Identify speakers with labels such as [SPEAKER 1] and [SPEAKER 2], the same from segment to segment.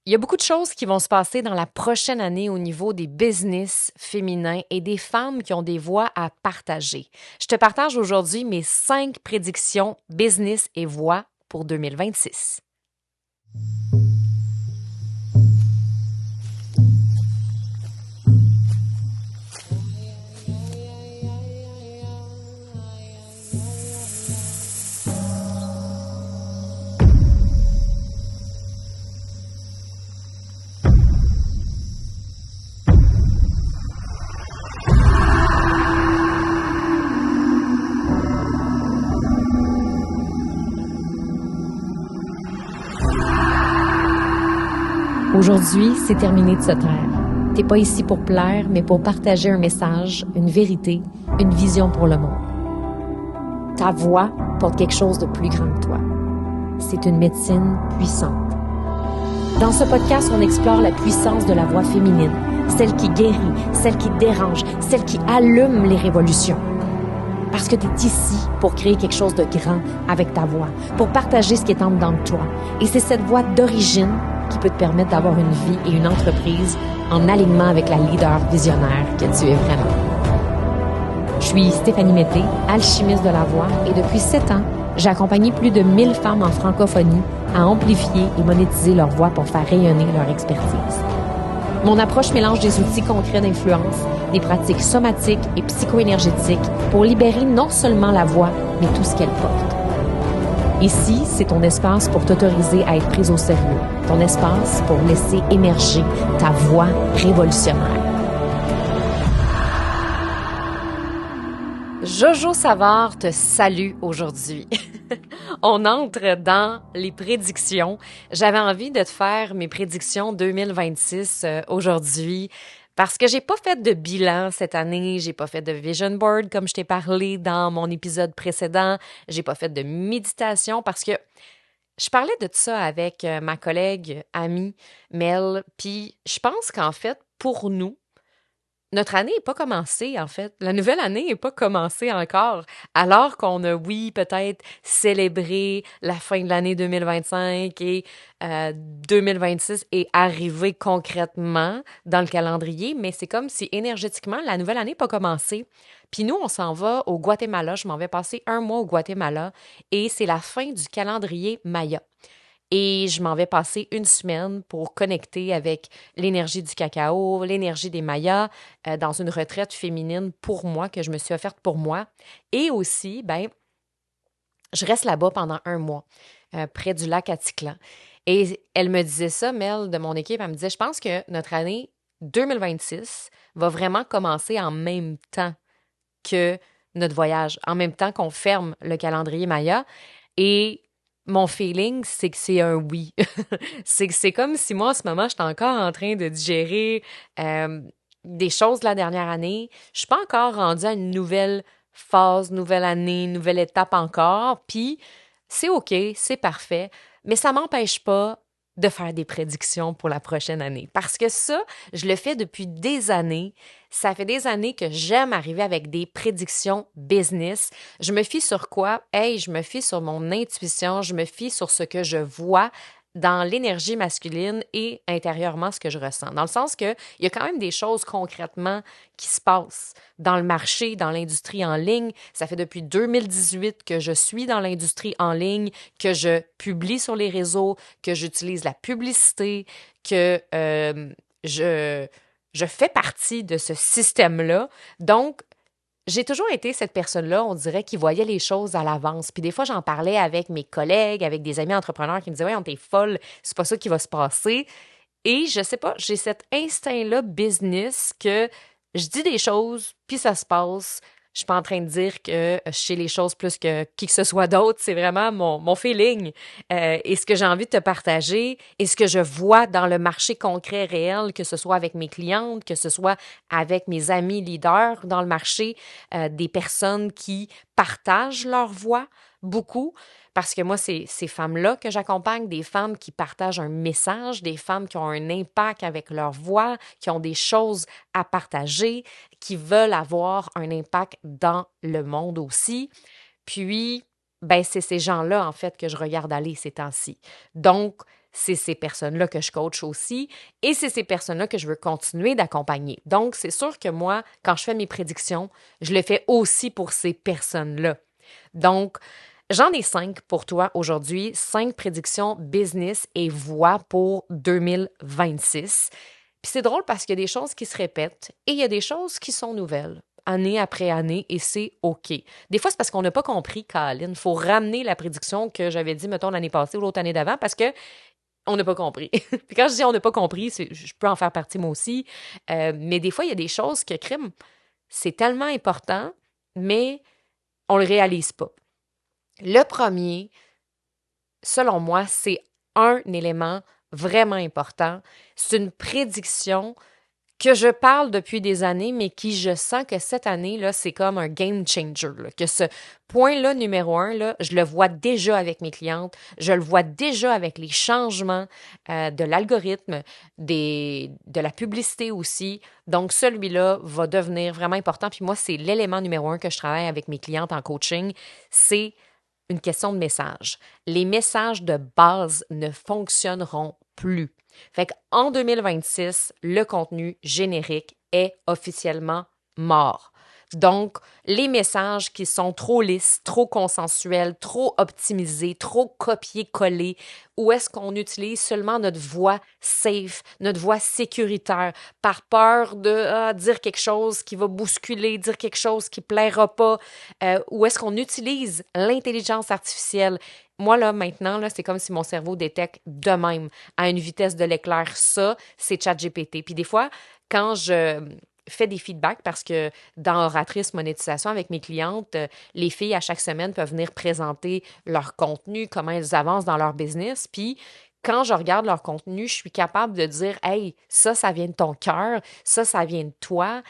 [SPEAKER 1] Il y a beaucoup de choses qui vont se passer dans la prochaine année au niveau des business féminins et des femmes qui ont des voix à partager. Je te partage aujourd'hui mes 5 prédictions business et voix pour 2026. Aujourd'hui, c'est terminé de se taire. T'es pas ici pour plaire, mais pour partager un message, une vérité, une vision pour le monde. Ta voix porte quelque chose de plus grand que toi. C'est une médecine puissante. Dans ce podcast, on explore la puissance de la voix féminine, celle qui guérit, celle qui dérange, celle qui allume les révolutions. Parce que tu es ici pour créer quelque chose de grand avec ta voix, pour partager ce qui est en dedans de toi. Et c'est cette voix d'origine qui peut te permettre d'avoir une vie et une entreprise en alignement avec la leader visionnaire que tu es vraiment. Je suis Stéphanie Mété, alchimiste de la voix, et depuis 7 ans, j'ai accompagné plus de 1000 femmes en francophonie à amplifier et monétiser leur voix pour faire rayonner leur expertise. Mon approche mélange des outils concrets d'influence, des pratiques somatiques et psycho-énergétiques pour libérer non seulement la voix, mais tout ce qu'elle porte. Ici, c'est ton espace pour t'autoriser à être prise au sérieux, ton espace pour laisser émerger ta voix révolutionnaire. Jojo Savard te salue aujourd'hui. On entre dans les prédictions. J'avais envie de te faire mes prédictions 2026 aujourd'hui parce que j'ai pas fait de bilan cette année, j'ai pas fait de vision board comme je t'ai parlé dans mon épisode précédent, j'ai pas fait de méditation parce que je parlais de ça avec ma collègue, amie Mel, puis je pense qu'en fait, pour nous, notre année n'est pas commencée, en fait. La nouvelle année n'est pas commencée encore, alors qu'on a, oui, peut-être célébré la fin de l'année 2025 et 2026 est arrivé concrètement dans le calendrier, mais c'est comme si énergétiquement, la nouvelle année n'est pas commencée. Puis nous, on s'en va au Guatemala. Je m'en vais passer 1 mois au Guatemala et c'est la fin du calendrier Maya. Et je m'en vais passer 1 semaine pour connecter avec l'énergie du cacao, l'énergie des Mayas, dans une retraite féminine pour moi, que je me suis offerte pour moi. Et aussi, je reste là-bas pendant 1 mois, près du lac Atitlan. Et elle me disait ça, Mel, de mon équipe, elle me disait, je pense que notre année 2026 va vraiment commencer en même temps que notre voyage, en même temps qu'on ferme le calendrier Maya. Et mon feeling, c'est que c'est un oui. C'est comme si moi, en ce moment, j'étais encore en train de digérer des choses de la dernière année. Je suis pas encore rendue à une nouvelle phase, nouvelle année, nouvelle étape encore. Puis, c'est OK, c'est parfait, mais ça m'empêche pas de faire des prédictions pour la prochaine année. Parce que ça, je le fais depuis des années. Ça fait des années que j'aime arriver avec des prédictions business. Je me fie sur quoi? Je me fie sur mon intuition, je me fie sur ce que je vois dans l'énergie masculine et intérieurement ce que je ressens. Dans le sens que il y a quand même des choses concrètement qui se passent dans le marché, dans l'industrie en ligne. Ça fait depuis 2018 que je suis dans l'industrie en ligne, que je publie sur les réseaux, que j'utilise la publicité, que je fais partie de ce système-là. Donc, j'ai toujours été cette personne-là, on dirait, qui voyait les choses à l'avance. Puis des fois, j'en parlais avec mes collègues, avec des amis entrepreneurs qui me disaient « Ouais, on t'es folle, c'est pas ça qui va se passer. » Et je sais pas, j'ai cet instinct-là business que je dis des choses, puis ça se passe. Je suis pas en train de dire que je sais les choses plus que qui que ce soit d'autre. C'est vraiment mon feeling. Et ce que j'ai envie de te partager et ce que je vois dans le marché concret réel, que ce soit avec mes clientes, que ce soit avec mes amis leaders dans le marché, des personnes qui partagent leur voix beaucoup. Parce que moi, c'est ces femmes-là que j'accompagne, des femmes qui partagent un message, des femmes qui ont un impact avec leur voix, qui ont des choses à partager, qui veulent avoir un impact dans le monde aussi. Puis, c'est ces gens-là, en fait, que je regarde aller ces temps-ci. Donc, c'est ces personnes-là que je coach aussi et c'est ces personnes-là que je veux continuer d'accompagner. Donc, c'est sûr que moi, quand je fais mes prédictions, je le fais aussi pour ces personnes-là. Donc, j'en ai 5 pour toi aujourd'hui, 5 prédictions business et voix pour 2026. Puis c'est drôle parce qu'il y a des choses qui se répètent et il y a des choses qui sont nouvelles, année après année, et c'est OK. Des fois, c'est parce qu'on n'a pas compris, Caroline. Il faut ramener la prédiction que j'avais dit, mettons, l'année passée ou l'autre année d'avant parce que on n'a pas compris. Puis quand je dis on n'a pas compris, je peux en faire partie moi aussi. Mais des fois, il y a des choses que crime, c'est tellement important, mais on ne le réalise pas. Le premier, selon moi, c'est un élément vraiment important. C'est une prédiction que je parle depuis des années, mais qui, je sens que cette année, là, c'est comme un game changer. Là, que ce point-là, numéro un, là, je le vois déjà avec mes clientes, je le vois déjà avec les changements de l'algorithme, de la publicité aussi. Donc, celui-là va devenir vraiment important. Puis moi, c'est l'élément numéro un que je travaille avec mes clientes en coaching, c'est une question de message. Les messages de base ne fonctionneront plus. Fait qu'en 2026, le contenu générique est officiellement mort. Donc, les messages qui sont trop lisses, trop consensuels, trop optimisés, trop copiés-collés, où est-ce qu'on utilise seulement notre voix safe, notre voix sécuritaire, par peur de dire quelque chose qui va bousculer, dire quelque chose qui plaira pas, où est-ce qu'on utilise l'intelligence artificielle. Moi, là, maintenant, là, c'est comme si mon cerveau détecte de même, à une vitesse de l'éclair. Ça, c'est ChatGPT. Puis des fois, quand je fais des feedbacks, parce que dans Oratrice Monétisation, avec mes clientes, les filles, à chaque semaine, peuvent venir présenter leur contenu, comment elles avancent dans leur business. Puis, quand je regarde leur contenu, je suis capable de dire « Hey, ça vient de ton cœur, ça vient de toi,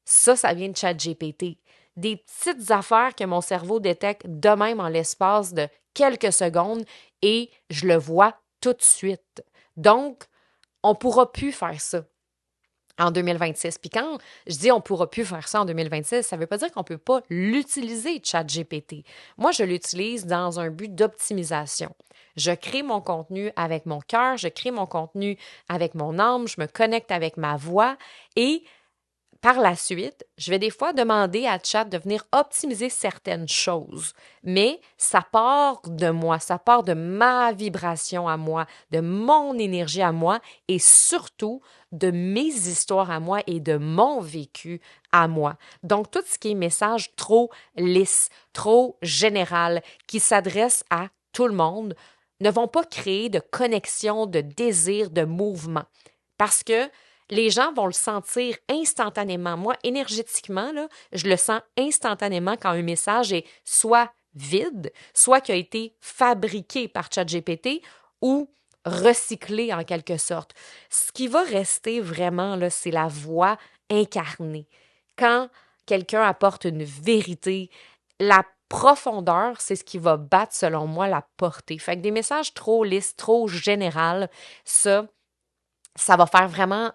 [SPEAKER 1] ça vient de ChatGPT. » Des petites affaires que mon cerveau détecte de même en l'espace de quelques secondes et je le vois tout de suite. Donc, on ne pourra plus faire ça en 2026. Puis quand je dis on ne pourra plus faire ça en 2026, ça ne veut pas dire qu'on ne peut pas l'utiliser, ChatGPT. Moi, je l'utilise dans un but d'optimisation. Je crée mon contenu avec mon cœur, je crée mon contenu avec mon âme, je me connecte avec ma voix et par la suite, je vais des fois demander à Chat de venir optimiser certaines choses, mais ça part de moi, ça part de ma vibration à moi, de mon énergie à moi et surtout de mes histoires à moi et de mon vécu à moi. Donc, tout ce qui est message trop lisse, trop général, qui s'adresse à tout le monde, ne vont pas créer de connexion, de désir, de mouvement. Parce que les gens vont le sentir instantanément. Moi, énergétiquement, là, je le sens instantanément quand un message est soit vide, soit qui a été fabriqué par ChatGPT ou recyclé en quelque sorte. Ce qui va rester vraiment, là, c'est la voix incarnée. Quand quelqu'un apporte une vérité, la profondeur, c'est ce qui va battre, selon moi, la portée. Fait que des messages trop lisses, trop généraux, ça va faire vraiment,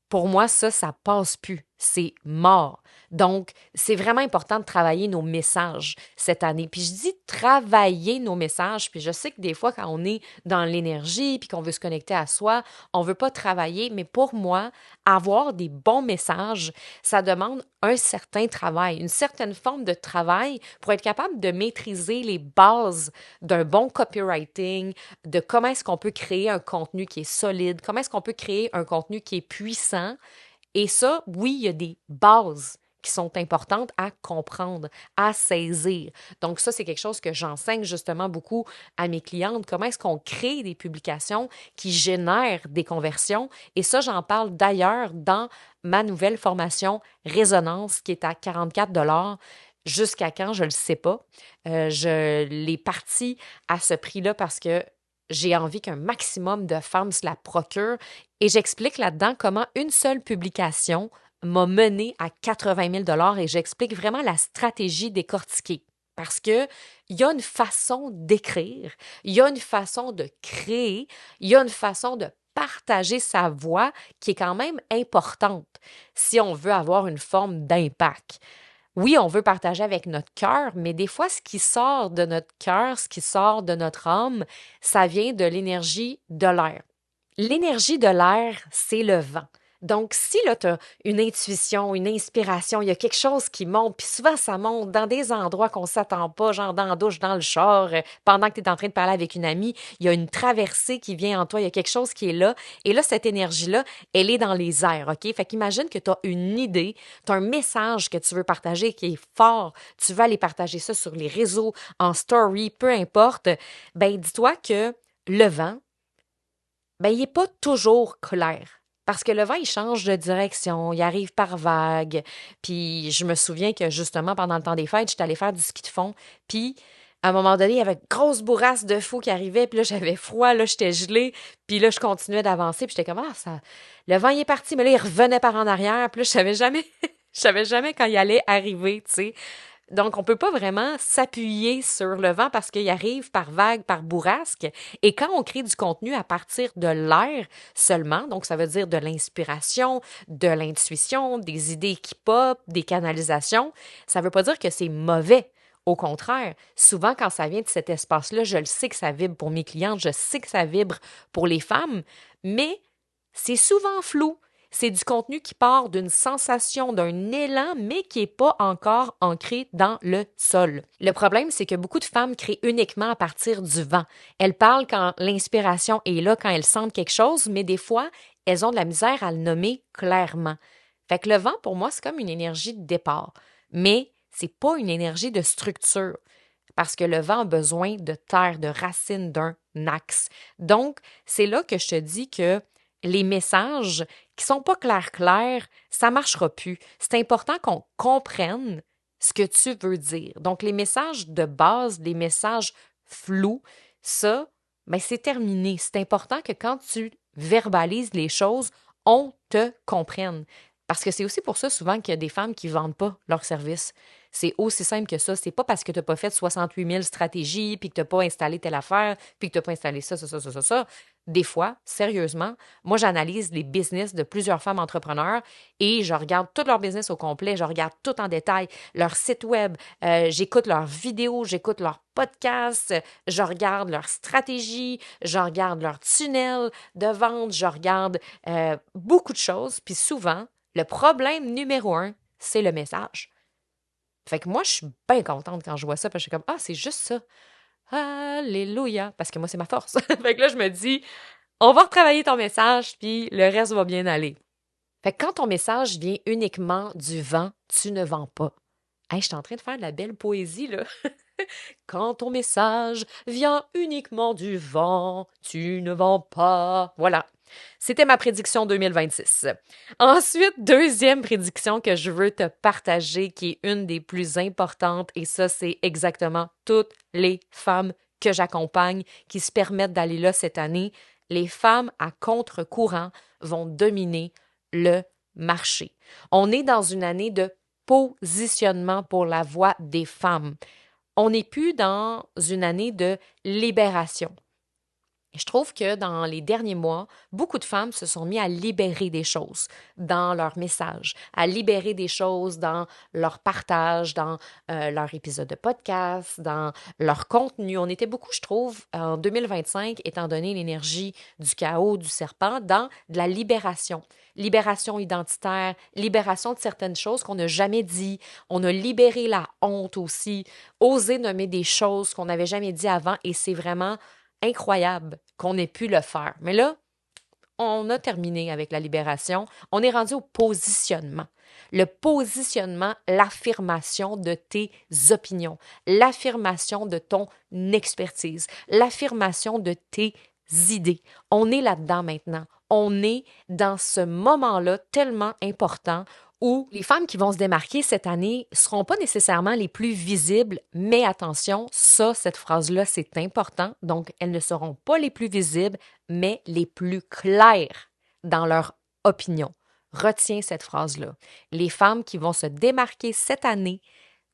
[SPEAKER 1] pour moi, ça passe plus. C'est mort. Donc, c'est vraiment important de travailler nos messages cette année. Puis je dis travailler nos messages, puis je sais que des fois, quand on est dans l'énergie, puis qu'on veut se connecter à soi, on veut pas travailler, mais pour moi, avoir des bons messages, ça demande un certain travail, une certaine forme de travail pour être capable de maîtriser les bases d'un bon copywriting, de comment est-ce qu'on peut créer un contenu qui est solide, comment est-ce qu'on peut créer un contenu qui est puissant. Et ça, oui, il y a des bases qui sont importantes à comprendre, à saisir. Donc ça, c'est quelque chose que j'enseigne justement beaucoup à mes clientes. Comment est-ce qu'on crée des publications qui génèrent des conversions? Et ça, j'en parle d'ailleurs dans ma nouvelle formation Résonance qui est à 44 $. Jusqu'à quand, je ne le sais pas. Je l'ai partie à ce prix-là parce que j'ai envie qu'un maximum de femmes se la procurent et j'explique là-dedans comment une seule publication m'a mené à 80 000 $ et j'explique vraiment la stratégie décortiquée. Parce que il y a une façon d'écrire, il y a une façon de créer, il y a une façon de partager sa voix qui est quand même importante si on veut avoir une forme d'impact. Oui, on veut partager avec notre cœur, mais des fois, ce qui sort de notre cœur, ce qui sort de notre âme, ça vient de l'énergie de l'air. L'énergie de l'air, c'est le vent. Donc, si là, tu as une intuition, une inspiration, il y a quelque chose qui monte, puis souvent ça monte dans des endroits qu'on ne s'attend pas, genre dans la douche, dans le char, pendant que tu es en train de parler avec une amie, il y a une traversée qui vient en toi, il y a quelque chose qui est là, et là, cette énergie-là, elle est dans les airs, OK? Fait qu'imagine que tu as une idée, tu as un message que tu veux partager qui est fort, tu veux aller partager ça sur les réseaux, en story, peu importe, ben dis-toi que le vent, ben, il n'est pas toujours clair. Parce que le vent, il change de direction, il arrive par vagues. Puis je me souviens que justement, pendant le temps des fêtes, j'étais allée faire du ski de fond. Puis à un moment donné, il y avait une grosse bourrasse de fou qui arrivait. Puis là, j'avais froid, là, j'étais gelée. Puis là, je continuais d'avancer. Puis j'étais comme, ah, ça... Le vent, il est parti, mais là, il revenait par en arrière. Puis là, je savais jamais... je savais jamais quand il allait arriver, tu sais. Donc, on ne peut pas vraiment s'appuyer sur le vent parce qu'il arrive par vague, par bourrasque. Et quand on crée du contenu à partir de l'air seulement, donc ça veut dire de l'inspiration, de l'intuition, des idées qui pop, des canalisations, ça ne veut pas dire que c'est mauvais. Au contraire, souvent quand ça vient de cet espace-là, je le sais que ça vibre pour mes clientes, je sais que ça vibre pour les femmes, mais c'est souvent flou. C'est du contenu qui part d'une sensation, d'un élan, mais qui n'est pas encore ancré dans le sol. Le problème, c'est que beaucoup de femmes créent uniquement à partir du vent. Elles parlent quand l'inspiration est là, quand elles sentent quelque chose, mais des fois, elles ont de la misère à le nommer clairement. Fait que le vent, pour moi, c'est comme une énergie de départ, mais c'est pas une énergie de structure. Parce que le vent a besoin de terre, de racines, d'un axe. Donc, c'est là que je te dis que les messages qui sont pas clairs, ça marchera plus. C'est important qu'on comprenne ce que tu veux dire. Donc, les messages de base, les messages flous, ça, ben, c'est terminé. C'est important que quand tu verbalises les choses, on te comprenne. Parce que c'est aussi pour ça souvent qu'il y a des femmes qui ne vendent pas leurs services. C'est aussi simple que ça. C'est pas parce que tu n'as pas fait 68 000 stratégies, puis que tu n'as pas installé telle affaire, puis que tu n'as pas installé ça. Des fois, sérieusement, moi, j'analyse les business de plusieurs femmes entrepreneurs et je regarde tout leur business au complet, je regarde tout en détail, leur site web, j'écoute leurs vidéos, j'écoute leurs podcasts, je regarde leur stratégie, je regarde leur tunnel de vente, je regarde beaucoup de choses. Puis souvent, le problème numéro un, c'est le message. Fait que moi, je suis bien contente quand je vois ça, parce que je suis comme, ah, c'est juste ça. Alléluia. Parce que moi, c'est ma force. Fait que là, je me dis, on va retravailler ton message, puis le reste va bien aller. Fait que quand ton message vient uniquement du vent, tu ne vends pas. Hey, je suis en train de faire de la belle poésie, là. Quand ton message vient uniquement du vent, tu ne vends pas. Voilà. C'était ma prédiction 2026. Ensuite, deuxième prédiction que je veux te partager, qui est une des plus importantes, et ça, c'est exactement toutes les femmes que j'accompagne qui se permettent d'aller là cette année. Les femmes à contre-courant vont dominer le marché. On est dans une année de positionnement pour la voix des femmes. On n'est plus dans une année de libération. Je trouve que dans les derniers mois, beaucoup de femmes se sont mis à libérer des choses dans leur message, à libérer des choses dans leur partage, dans leur épisode de podcast, dans leur contenu. On était beaucoup, je trouve, en 2025, étant donné l'énergie du chaos, du serpent, dans de la libération. Libération identitaire, libération de certaines choses qu'on n'a jamais dit. On a libéré la honte aussi, osé nommer des choses qu'on n'avait jamais dit avant, et c'est vraiment incroyable qu'on ait pu le faire. Mais là, on a terminé avec la libération. On est rendu au positionnement. Le positionnement, l'affirmation de tes opinions, l'affirmation de ton expertise, l'affirmation de tes idées. On est là-dedans maintenant. On est dans ce moment-là tellement important où les femmes qui vont se démarquer cette année ne seront pas nécessairement les plus visibles, mais attention, cette phrase-là, c'est important. Donc, elles ne seront pas les plus visibles, mais les plus claires dans leur opinion. Retiens cette phrase-là. Les femmes qui vont se démarquer cette année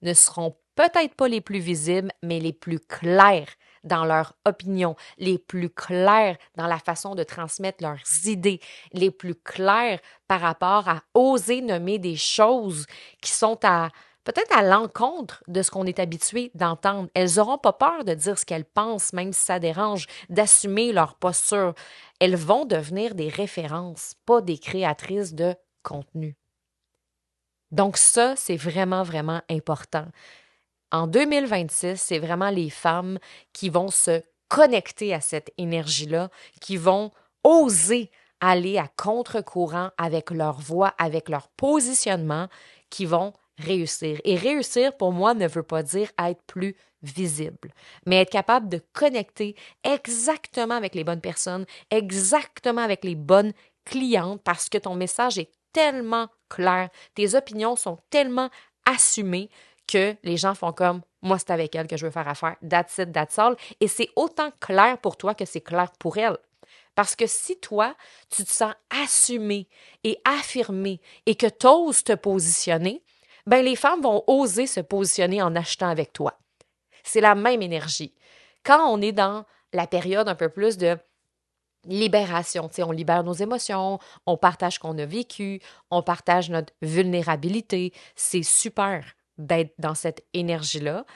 [SPEAKER 1] ne seront peut-être pas les plus visibles, mais les plus claires dans leur opinion, les plus clairs dans la façon de transmettre leurs idées, les plus clairs par rapport à oser nommer des choses qui sont à peut-être à l'encontre de ce qu'on est habitué d'entendre. Elles n'auront pas peur de dire ce qu'elles pensent, même si ça dérange, d'assumer leur posture. Elles vont devenir des références, pas des créatrices de contenu. Donc ça, c'est vraiment, vraiment important. En 2026, c'est vraiment les femmes qui vont se connecter à cette énergie-là, qui vont oser aller à contre-courant avec leur voix, avec leur positionnement, qui vont réussir. Et réussir, pour moi, ne veut pas dire être plus visible, mais être capable de connecter exactement avec les bonnes personnes, exactement avec les bonnes clientes, parce que ton message est tellement clair, tes opinions sont tellement assumées que les gens font comme « moi, c'est avec elle que je veux faire affaire, that's it, that's all », et c'est autant clair pour toi que c'est clair pour elle. Parce que si toi, tu te sens assumé et affirmé et que tu oses te positionner, ben les femmes vont oser se positionner en achetant avec toi. C'est la même énergie. Quand on est dans la période un peu plus de libération, tu sais, on libère nos émotions, on partage ce qu'on a vécu, on partage notre vulnérabilité, c'est super d'être dans cette énergie-là.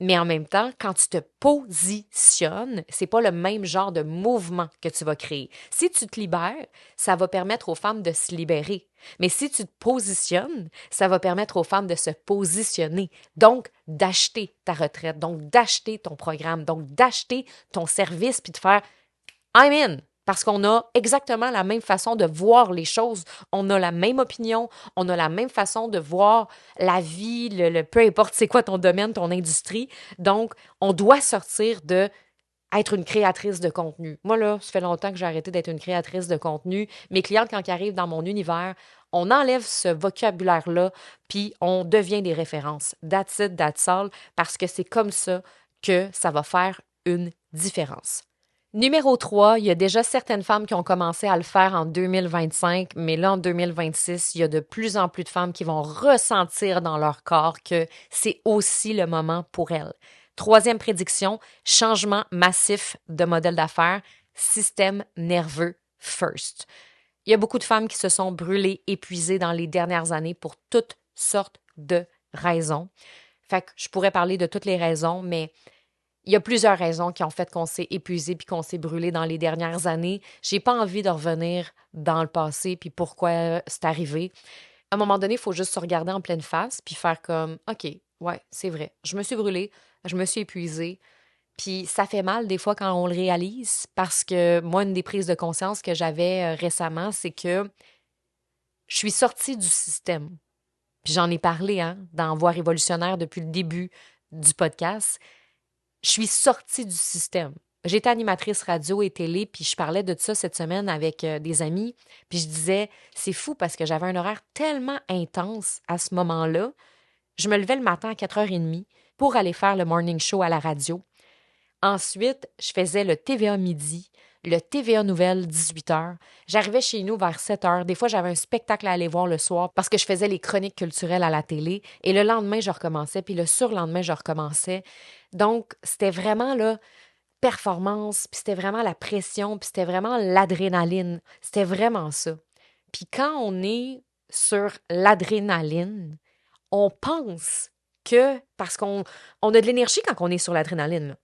[SPEAKER 1] Mais en même temps, quand tu te positionnes, c'est pas le même genre de mouvement que tu vas créer. Si tu te libères, ça va permettre aux femmes de se libérer. Mais si tu te positionnes, ça va permettre aux femmes de se positionner. Donc, d'acheter ta retraite, donc d'acheter ton programme, donc d'acheter ton service, puis de faire I'm in. Parce qu'on a exactement la même façon de voir les choses. On a la même opinion, on a la même façon de voir la vie, peu importe c'est quoi ton domaine, ton industrie. Donc, on doit sortir de être une créatrice de contenu. Moi, là, ça fait longtemps que j'ai arrêté d'être une créatrice de contenu. Mes clientes, quand ils arrivent dans mon univers, on enlève ce vocabulaire-là, puis on devient des références. That's it, that's all, parce que c'est comme ça que ça va faire une différence. Numéro 3, il y a déjà certaines femmes qui ont commencé à le faire en 2025, mais là, en 2026, il y a de plus en plus de femmes qui vont ressentir dans leur corps que c'est aussi le moment pour elles. Troisième prédiction, changement massif de modèle d'affaires, système nerveux first. Il y a beaucoup de femmes qui se sont brûlées, épuisées dans les dernières années pour toutes sortes de raisons. Fait que je pourrais parler de toutes les raisons, mais il y a plusieurs raisons qui ont fait qu'on s'est épuisé puis qu'on s'est brûlé dans les dernières années. J'ai pas envie de revenir dans le passé puis pourquoi c'est arrivé. À un moment donné, il faut juste se regarder en pleine face puis faire comme OK, ouais, c'est vrai. Je me suis brûlée, je me suis épuisée. Puis ça fait mal des fois quand on le réalise parce que moi, une des prises de conscience que j'avais récemment, c'est que je suis sortie du système. Puis j'en ai parlé dans Voix révolutionnaire depuis le début du podcast. Je suis sortie du système. J'étais animatrice radio et télé, puis je parlais de ça cette semaine avec des amis, puis je disais, c'est fou parce que j'avais un horaire tellement intense à ce moment-là. Je me levais le matin à 4h30 pour aller faire le morning show à la radio. Ensuite, je faisais le TVA midi, le TVA Nouvelles 18h. J'arrivais chez nous vers 7h. Des fois, j'avais un spectacle à aller voir le soir parce que je faisais les chroniques culturelles à la télé. Et le lendemain, je recommençais, puis le surlendemain, je recommençais. Donc, c'était vraiment là, performance, puis c'était vraiment la pression, puis c'était vraiment l'adrénaline. C'était vraiment ça. Puis quand on est sur l'adrénaline, on pense que, parce qu'on a de l'énergie quand on est sur l'adrénaline, là.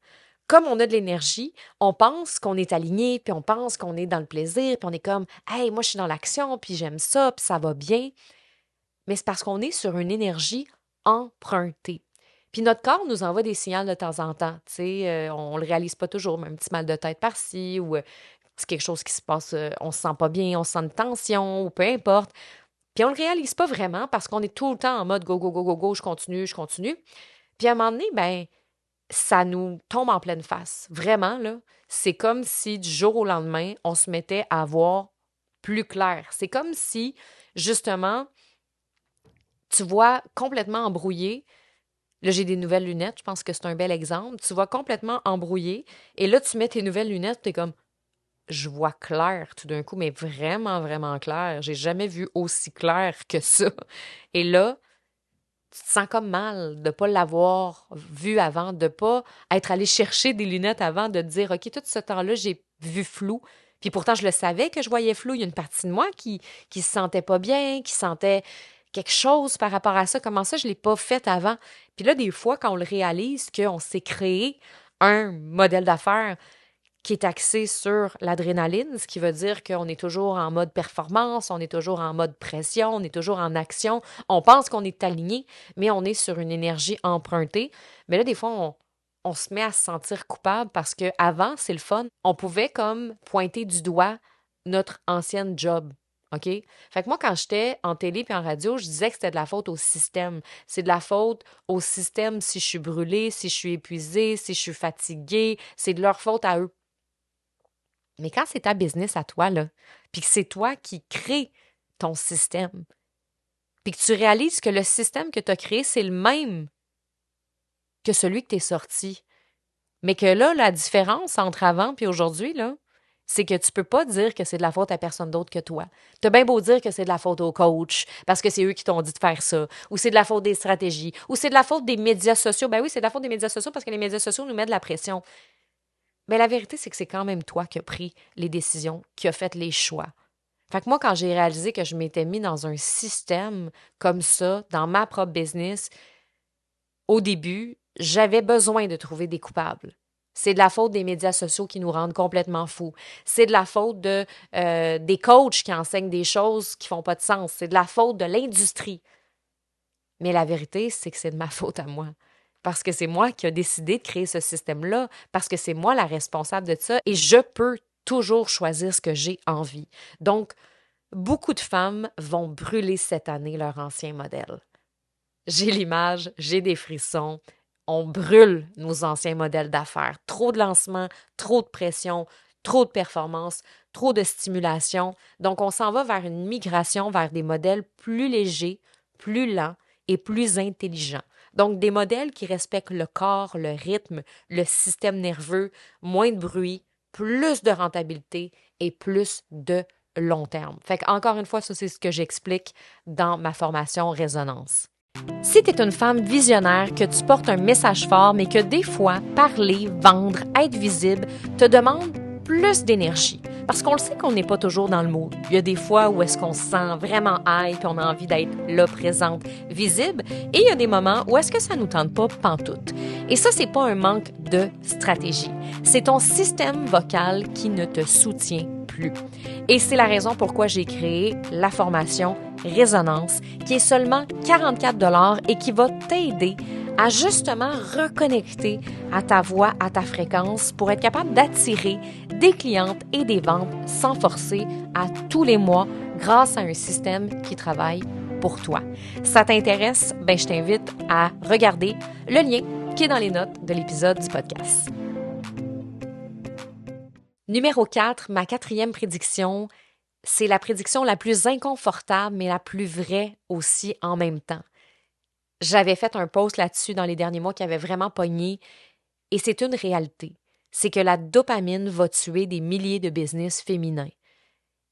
[SPEAKER 1] Comme on a de l'énergie, on pense qu'on est aligné, puis on pense qu'on est dans le plaisir, puis on est comme « Hey, moi, je suis dans l'action, puis j'aime ça, puis ça va bien. » Mais c'est parce qu'on est sur une énergie empruntée. Puis notre corps nous envoie des signaux de temps en temps. Tu sais, on le réalise pas toujours, mais un petit mal de tête par-ci, ou c'est quelque chose qui se passe, on se sent pas bien, on sent une tension, ou peu importe. Puis on le réalise pas vraiment parce qu'on est tout le temps en mode « Go, go, go, go, go, je continue, je continue. » Puis à un moment donné, ben ça nous tombe en pleine face. Vraiment, là, c'est comme si du jour au lendemain, on se mettait à voir plus clair. C'est comme si, justement, tu vois complètement embrouillé. Là, j'ai des nouvelles lunettes, je pense que c'est un bel exemple. Tu vois complètement embrouillé, et là, tu mets tes nouvelles lunettes, tu es comme, je vois clair tout d'un coup, mais vraiment, vraiment clair. J'ai jamais vu aussi clair que ça. Et là, tu te sens comme mal de ne pas l'avoir vu avant, de ne pas être allé chercher des lunettes avant, de te dire, OK, tout ce temps-là, j'ai vu flou. Puis pourtant, je le savais que je voyais flou. Il y a une partie de moi qui se sentait pas bien, qui sentait quelque chose par rapport à ça? Comment ça, je ne l'ai pas fait avant? Puis là, des fois, quand on le réalise qu'on s'est créé un modèle d'affaires qui est axé sur l'adrénaline, ce qui veut dire qu'on est toujours en mode performance, on est toujours en mode pression, on est toujours en action. On pense qu'on est aligné, mais on est sur une énergie empruntée. Mais là, des fois, on se met à se sentir coupable parce qu'avant, c'est le fun. On pouvait comme pointer du doigt notre ancienne job. OK? Fait que moi, quand j'étais en télé puis en radio, je disais que c'était de la faute au système. C'est de la faute au système si je suis brûlée, si je suis épuisée, si je suis fatiguée. C'est de leur faute à eux. Mais quand c'est ta business à toi, là, puis que c'est toi qui crée ton système, puis que tu réalises que le système que tu as créé, c'est le même que celui que tu es sorti, mais que là, la différence entre avant et aujourd'hui, là, c'est que tu peux pas dire que c'est de la faute à personne d'autre que toi. Tu as bien beau dire que c'est de la faute au coach, parce que c'est eux qui t'ont dit de faire ça, ou c'est de la faute des stratégies, ou c'est de la faute des médias sociaux. Ben oui, c'est de la faute des médias sociaux parce que les médias sociaux nous mettent de la pression. Mais la vérité, c'est que c'est quand même toi qui as pris les décisions, qui as fait les choix. Fait que moi, quand j'ai réalisé que je m'étais mis dans un système comme ça, dans ma propre business, au début, j'avais besoin de trouver des coupables. C'est de la faute des médias sociaux qui nous rendent complètement fous. C'est de la faute des coachs qui enseignent des choses qui font pas de sens. C'est de la faute de l'industrie. Mais la vérité, c'est que c'est de ma faute à moi. Parce que c'est moi qui ai décidé de créer ce système-là, parce que c'est moi la responsable de ça et je peux toujours choisir ce que j'ai envie. Donc, beaucoup de femmes vont brûler cette année leur ancien modèle. J'ai l'image, j'ai des frissons. On brûle nos anciens modèles d'affaires. Trop de lancements, trop de pression, trop de performance, trop de stimulation. Donc, on s'en va vers une migration vers des modèles plus légers, plus lents et plus intelligents. Donc, des modèles qui respectent le corps, le rythme, le système nerveux, moins de bruit, plus de rentabilité et plus de long terme. Fait qu'encore une fois, ça, c'est ce que j'explique dans ma formation Résonance. Si tu es une femme visionnaire, que tu portes un message fort, mais que des fois, parler, vendre, être visible te demande plus d'énergie. Parce qu'on le sait qu'on n'est pas toujours dans le mood. Il y a des fois où est-ce qu'on se sent vraiment high, puis on a envie d'être là, présente, visible. Et il y a des moments où est-ce que ça nous tente pas pantoute. Et ça, c'est pas un manque de stratégie. C'est ton système vocal qui ne te soutient plus. Et c'est la raison pourquoi j'ai créé la formation Résonance, qui est seulement 44 $ et qui va t'aider à justement reconnecter à ta voix, à ta fréquence pour être capable d'attirer des clientes et des ventes sans forcer à tous les mois grâce à un système qui travaille pour toi. Si ça t'intéresse, je t'invite à regarder le lien qui est dans les notes de l'épisode du podcast. Numéro 4, ma 4e prédiction, c'est la prédiction la plus inconfortable, mais la plus vraie aussi en même temps. J'avais fait un post là-dessus dans les derniers mois qui avait vraiment pogné, et c'est une réalité. C'est que la dopamine va tuer des milliers de business féminins.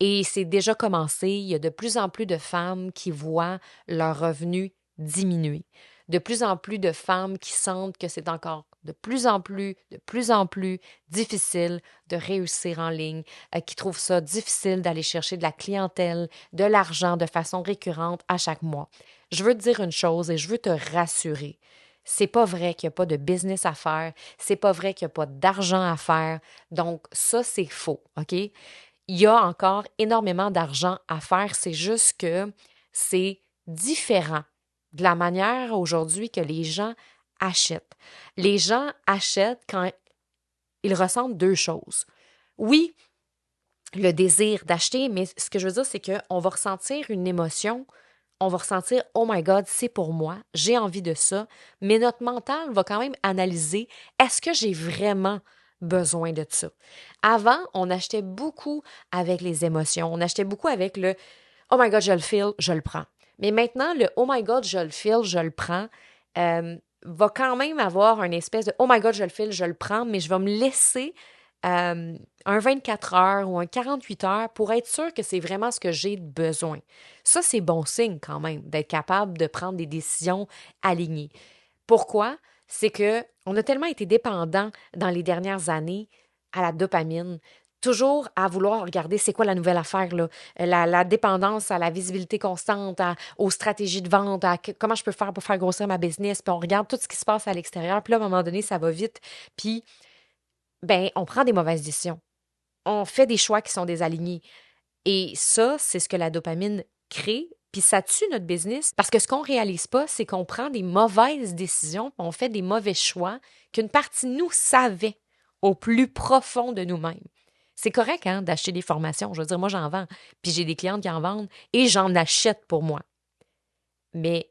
[SPEAKER 1] Et c'est déjà commencé, il y a de plus en plus de femmes qui voient leurs revenus diminuer. De plus en plus de femmes qui sentent que c'est encore de plus en plus difficile de réussir en ligne, qui trouvent ça difficile d'aller chercher de la clientèle, de l'argent de façon récurrente à chaque mois. Je veux te dire une chose et je veux te rassurer. C'est pas vrai qu'il n'y a pas de business à faire, c'est pas vrai qu'il n'y a pas d'argent à faire. Donc ça, c'est faux, OK? Il y a encore énormément d'argent à faire, c'est juste que c'est différent de la manière aujourd'hui que les gens achètent. Les gens achètent quand ils ressentent deux choses. Oui, le désir d'acheter, mais ce que je veux dire, c'est qu'on va ressentir une émotion, on va ressentir « Oh my God, c'est pour moi, j'ai envie de ça », mais notre mental va quand même analyser « Est-ce que j'ai vraiment besoin de ça? » Avant, on achetait beaucoup avec les émotions, on achetait beaucoup avec le « Oh my God, je le feel, je le prends ». Mais maintenant, le « Oh my God, je le feel, je le prends » va quand même avoir une espèce de « Oh my God, je le feel, je le prends », mais je vais me laisser un 24 heures ou un 48 heures pour être sûr que c'est vraiment ce que j'ai besoin. Ça, c'est bon signe quand même, d'être capable de prendre des décisions alignées. Pourquoi? C'est qu'on a tellement été dépendant dans les dernières années à la dopamine. toujours à vouloir regarder c'est quoi la nouvelle affaire, là. La dépendance à la visibilité constante, aux stratégies de vente, comment je peux faire pour faire grossir ma business, puis on regarde tout ce qui se passe à l'extérieur, puis là, à un moment donné, ça va vite, puis, ben, on prend des mauvaises décisions. On fait des choix qui sont désalignés. Et ça, c'est ce que la dopamine crée, puis ça tue notre business, parce que ce qu'on réalise pas, c'est qu'on prend des mauvaises décisions, puis on fait des mauvais choix qu'une partie de nous savait au plus profond de nous-mêmes. C'est correct, hein, d'acheter des formations. Je veux dire, moi, j'en vends, puis j'ai des clientes qui en vendent, et j'en achète pour moi. Mais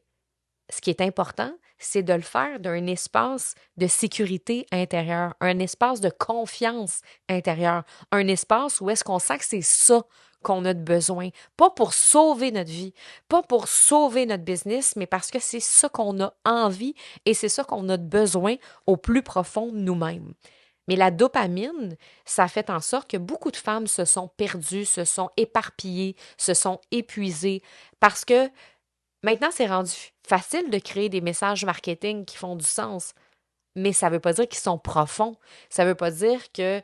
[SPEAKER 1] ce qui est important, c'est de le faire d'un espace de sécurité intérieure, un espace de confiance intérieure, un espace où est-ce qu'on sent que c'est ça qu'on a de besoin, pas pour sauver notre vie, pas pour sauver notre business, mais parce que c'est ça qu'on a envie et c'est ça qu'on a de besoin au plus profond de nous-mêmes. Mais la dopamine, ça fait en sorte que beaucoup de femmes se sont perdues, se sont éparpillées, se sont épuisées parce que maintenant, c'est rendu facile de créer des messages marketing qui font du sens, mais ça ne veut pas dire qu'ils sont profonds. Ça ne veut pas dire que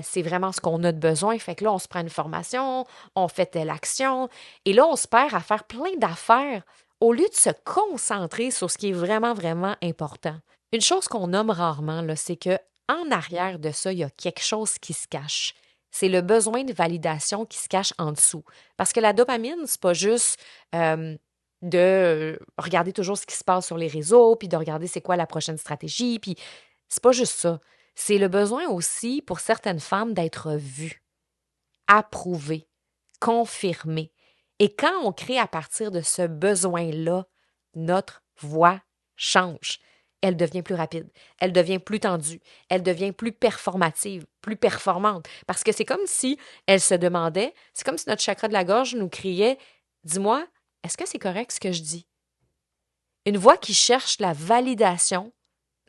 [SPEAKER 1] c'est vraiment ce qu'on a de besoin. Fait que là, on se prend une formation, on fait telle action, et là, on se perd à faire plein d'affaires au lieu de se concentrer sur ce qui est vraiment, vraiment important. Une chose qu'on nomme rarement, là, c'est que en arrière de ça, il y a quelque chose qui se cache. C'est le besoin de validation qui se cache en dessous. Parce que la dopamine, c'est pas juste de regarder toujours ce qui se passe sur les réseaux, puis de regarder c'est quoi la prochaine stratégie, puis c'est pas juste ça. C'est le besoin aussi pour certaines femmes d'être vues, approuvées, confirmées. Et quand on crée à partir de ce besoin-là, notre voix change. Elle devient plus rapide, elle devient plus tendue, elle devient plus performative, plus performante. Parce que c'est comme si elle se demandait, c'est comme si notre chakra de la gorge nous criait, dis-moi, est-ce que c'est correct ce que je dis? Une voix qui cherche la validation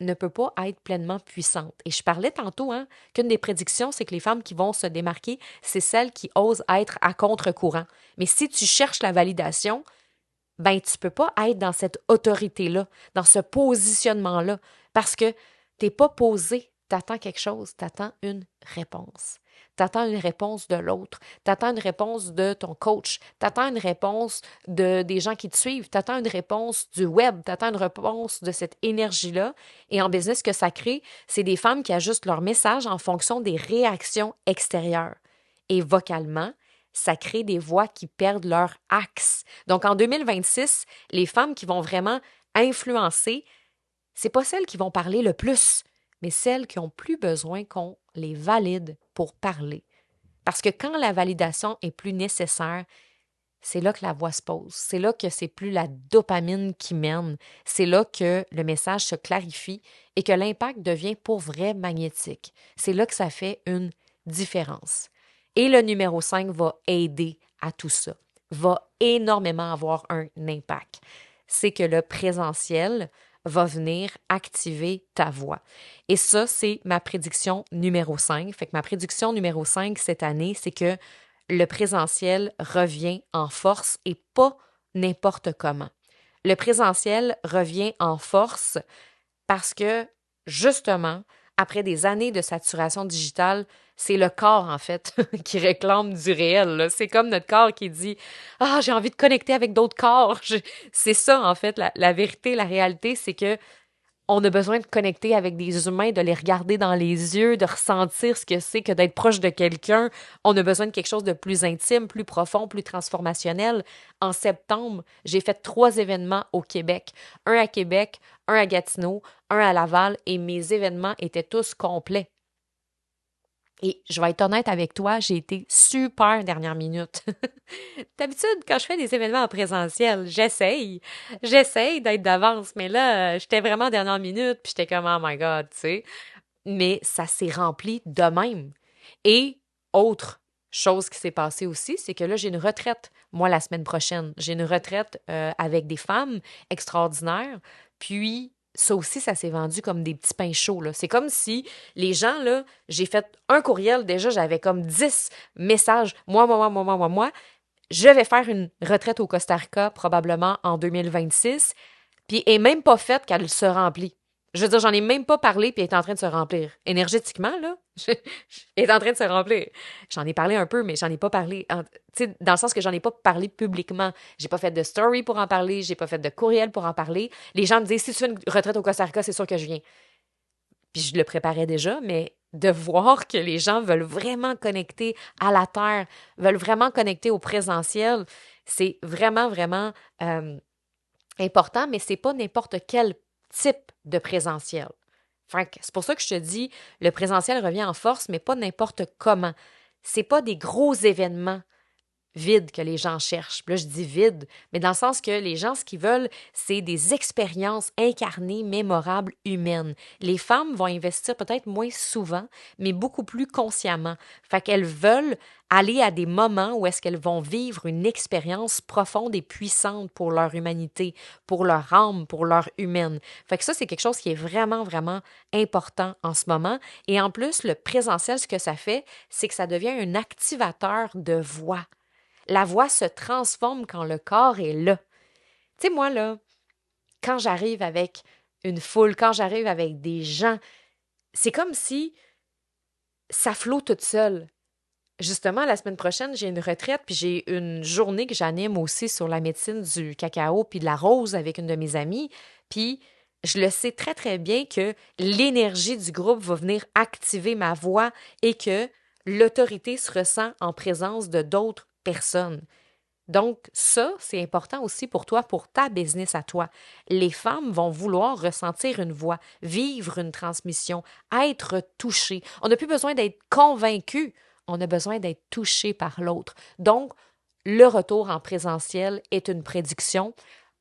[SPEAKER 1] ne peut pas être pleinement puissante. Et je parlais tantôt qu'une des prédictions, c'est que les femmes qui vont se démarquer, c'est celles qui osent être à contre-courant. Mais si tu cherches la validation, ben tu peux pas être dans cette autorité-là, dans ce positionnement-là, parce que t'es pas posé, t'attends quelque chose, t'attends une réponse. T'attends une réponse de l'autre, t'attends une réponse de ton coach, t'attends une réponse des gens qui te suivent, t'attends une réponse du web, t'attends une réponse de cette énergie-là. Et en business, ce que ça crée, c'est des femmes qui ajustent leur message en fonction des réactions extérieures. Et vocalement, ça crée des voix qui perdent leur axe. Donc, en 2026, les femmes qui vont vraiment influencer, c'est pas celles qui vont parler le plus, mais celles qui ont plus besoin qu'on les valide pour parler. Parce que quand la validation est plus nécessaire, c'est là que la voix se pose. C'est là que c'est plus la dopamine qui mène. C'est là que le message se clarifie et que l'impact devient pour vrai magnétique. C'est là que ça fait une différence. Et le numéro 5 va aider à tout ça, va énormément avoir un impact. C'est que le présentiel va venir activer ta voix. Et ça, c'est ma prédiction numéro 5. Fait que ma prédiction numéro 5 cette année, c'est que le présentiel revient en force et pas n'importe comment. Le présentiel revient en force parce que, justement, après des années de saturation digitale, c'est le corps, en fait, qui réclame du réel, là. C'est comme notre corps qui dit « Ah, j'ai envie de connecter avec d'autres corps. » C'est ça, en fait, la vérité, la réalité, c'est que on a besoin de connecter avec des humains, de les regarder dans les yeux, de ressentir ce que c'est que d'être proche de quelqu'un. On a besoin de quelque chose de plus intime, plus profond, plus transformationnel. En septembre, j'ai fait 3 événements au Québec. Un à Québec, un à Gatineau, un à Laval, et mes événements étaient tous complets. Et je vais être honnête avec toi, j'ai été super dernière minute. D'habitude, quand je fais des événements en présentiel, j'essaye d'être d'avance, mais là, j'étais vraiment dernière minute, puis j'étais comme « Oh my God », tu sais. Mais ça s'est rempli de même. Et autre chose qui s'est passée aussi, c'est que là, j'ai une retraite, moi, la semaine prochaine. J'ai une retraite avec des femmes extraordinaires, puis ça aussi, ça s'est vendu comme des petits pains chauds, là. C'est comme si les gens, là, j'ai fait un courriel, déjà, j'avais comme 10 messages. Moi. Je vais faire une retraite au Costa Rica probablement en 2026, puis elle n'est même pas faite qu'elle se remplit. Je veux dire, j'en ai même pas parlé, puis elle est en train de se remplir. Énergétiquement, là, elle est en train de se remplir. J'en ai parlé un peu, mais j'en ai pas parlé, tu sais, dans le sens que j'en ai pas parlé publiquement. J'ai pas fait de story pour en parler, j'ai pas fait de courriel pour en parler. Les gens me disent, si tu fais une retraite au Costa Rica, c'est sûr que je viens. Puis je le préparais déjà, mais de voir que les gens veulent vraiment connecter à la terre, veulent vraiment connecter au présentiel, c'est vraiment, vraiment important, mais c'est pas n'importe quel type de présentiel. Frank, c'est pour ça que je te dis, le présentiel revient en force, mais pas n'importe comment. C'est pas des gros événements vides que les gens cherchent. Puis là, je dis vide, mais dans le sens que les gens, ce qu'ils veulent, c'est des expériences incarnées, mémorables, humaines. Les femmes vont investir peut-être moins souvent, mais beaucoup plus consciemment. Fait qu'elles veulent aller à des moments où est-ce qu'elles vont vivre une expérience profonde et puissante pour leur humanité, pour leur âme, pour leur humaine. Fait que ça, c'est quelque chose qui est vraiment, vraiment important en ce moment. Et en plus, le présentiel, ce que ça fait, c'est que ça devient un activateur de voix. La voix se transforme quand le corps est là. Tu sais, moi, là, quand j'arrive avec une foule, quand j'arrive avec des gens, c'est comme si ça flot toute seule. Justement, la semaine prochaine, j'ai une retraite, puis j'ai une journée que j'anime aussi sur la médecine du cacao puis de la rose avec une de mes amies. Puis je le sais très, très bien que l'énergie du groupe va venir activer ma voix et que l'autorité se ressent en présence de d'autres personnes. Donc, ça, c'est important aussi pour toi, pour ta business à toi. Les femmes vont vouloir ressentir une voix, vivre une transmission, être touchées. On n'a plus besoin d'être convaincu, on a besoin d'être touché par l'autre. Donc, le retour en présentiel est une prédiction,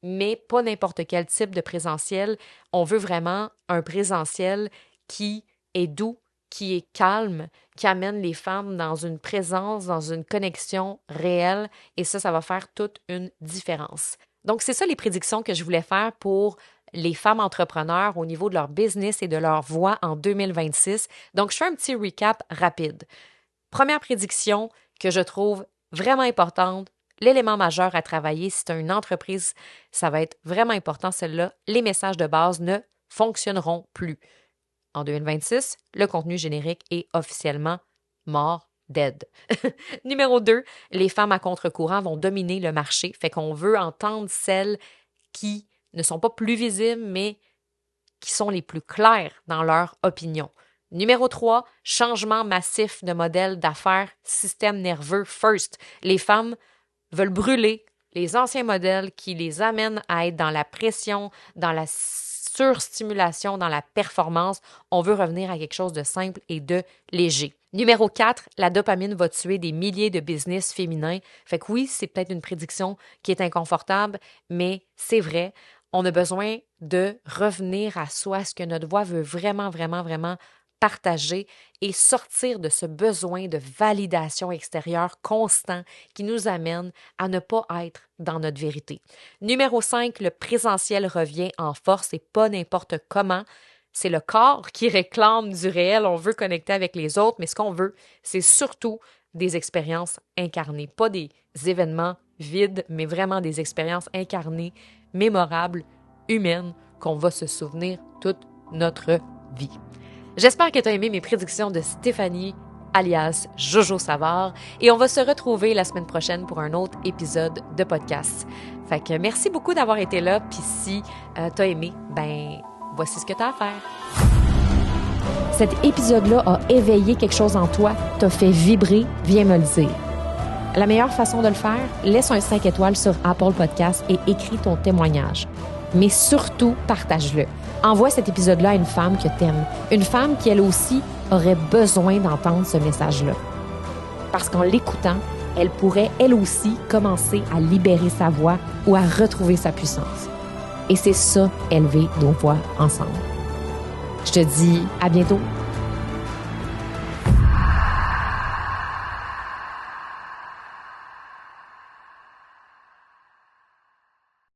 [SPEAKER 1] mais pas n'importe quel type de présentiel. On veut vraiment un présentiel qui est doux, qui est calme, qui amène les femmes dans une présence, dans une connexion réelle, et ça va faire toute une différence. Donc, c'est ça les prédictions que je voulais faire pour les femmes entrepreneurs au niveau de leur business et de leur voix en 2026. Donc, je fais un petit recap rapide. Première prédiction que je trouve vraiment importante, l'élément majeur à travailler si tu as une entreprise, ça va être vraiment important, celle-là, les messages de base ne fonctionneront plus. En 2026, le contenu générique est officiellement mort, dead. Numéro 2, les femmes à contre-courant vont dominer le marché, fait qu'on veut entendre celles qui ne sont pas plus visibles, mais qui sont les plus claires dans leur opinion. Numéro 3, changement massif de modèle d'affaires, système nerveux first. Les femmes veulent brûler les anciens modèles qui les amènent à être dans la pression, dans la surstimulation, dans la performance. On veut revenir à quelque chose de simple et de léger. Numéro 4, la dopamine va tuer des milliers de business féminins. Fait que oui, c'est peut-être une prédiction qui est inconfortable, mais c'est vrai. On a besoin de revenir à soi, ce que notre voix veut vraiment, vraiment, vraiment partager et sortir de ce besoin de validation extérieure constant qui nous amène à ne pas être dans notre vérité. Numéro 5, le présentiel revient en force et pas n'importe comment. C'est le corps qui réclame du réel. On veut connecter avec les autres, mais ce qu'on veut, c'est surtout des expériences incarnées. Pas des événements vides, mais vraiment des expériences incarnées, mémorables, humaines, qu'on va se souvenir toute notre vie. J'espère que tu as aimé mes prédictions de Stéphanie, alias Jojo Savard, et on va se retrouver la semaine prochaine pour un autre épisode de podcast. Fait que merci beaucoup d'avoir été là, puis si tu as aimé, voici ce que tu as à faire. Cet épisode-là a éveillé quelque chose en toi, t'a fait vibrer, viens me le dire. La meilleure façon de le faire, laisse un 5 étoiles sur Apple Podcasts et écris ton témoignage. Mais surtout, partage-le. Envoie cet épisode-là à une femme que t'aimes. Une femme qui, elle aussi, aurait besoin d'entendre ce message-là. Parce qu'en l'écoutant, elle pourrait, elle aussi, commencer à libérer sa voix ou à retrouver sa puissance. Et c'est ça, élever nos voix ensemble. Je te dis à bientôt.